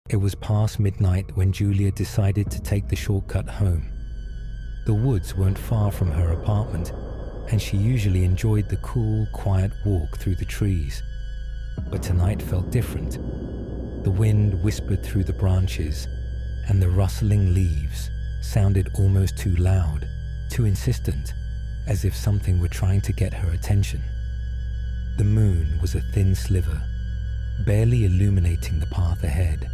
It was past midnight when Julia decided to take the shortcut home. The woods weren't far from her apartment, and she usually enjoyed the cool, quiet walk through the trees. But tonight felt different. The wind whispered through the branches, and the rustling leaves sounded almost too loud, too insistent, as if something were trying to get her attention. The moon was a thin sliver, barely illuminating the path ahead.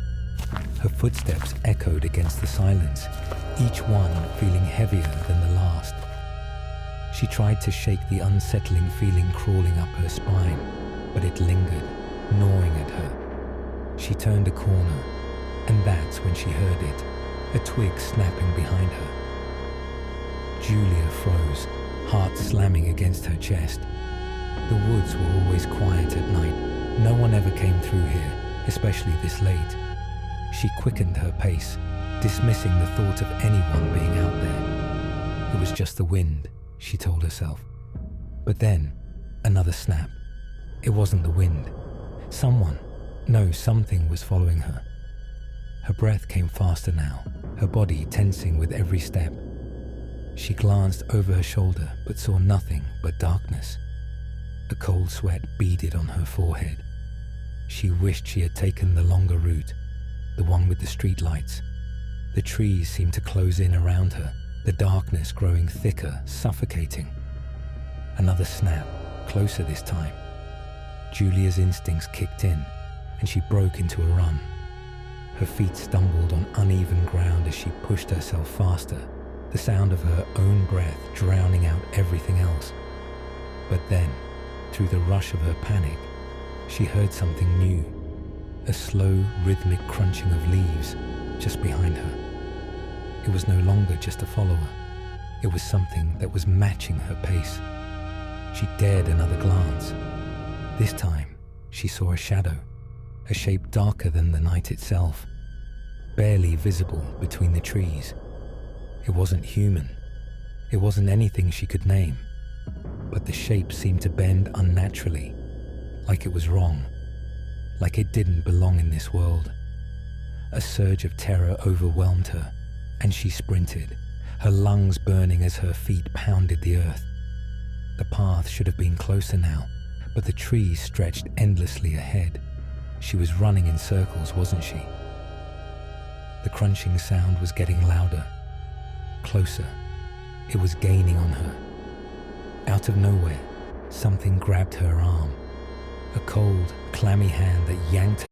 Her footsteps echoed against the silence, each one feeling heavier than the last. She tried to shake the unsettling feeling crawling up her spine, but it lingered, gnawing at her. She turned a corner, and that's when she heard it, a twig snapping behind her. Julia froze, heart slamming against her chest. The woods were always quiet at night. No one ever came through here, especially this late. She quickened her pace, dismissing the thought of anyone being out there. It was just the wind, she told herself. But then, another snap. It wasn't the wind. Something was following her. Her breath came faster now, her body tensing with every step. She glanced over her shoulder but saw nothing but darkness. A cold sweat beaded on her forehead. She wished she had taken the longer route, the one with the street lights. The trees seemed to close in around her, the darkness growing thicker, suffocating. Another snap, closer this time. Julia's instincts kicked in, and she broke into a run. Her feet stumbled on uneven ground as she pushed herself faster, the sound of her own breath drowning out everything else. But then, through the rush of her panic, she heard something new, a slow, rhythmic crunching of leaves just behind her. It was no longer just a follower. It was something that was matching her pace. She dared another glance. This time, she saw a shadow, a shape darker than the night itself, barely visible between the trees. It wasn't human. It wasn't anything she could name. But the shape seemed to bend unnaturally, like it was wrong, like it didn't belong in this world. A surge of terror overwhelmed her, and she sprinted, her lungs burning as her feet pounded the earth. The path should have been closer now, but the trees stretched endlessly ahead. She was running in circles, wasn't she? The crunching sound was getting louder, closer. It was gaining on her. Out of nowhere, something grabbed her arm. A cold, clammy hand that yanked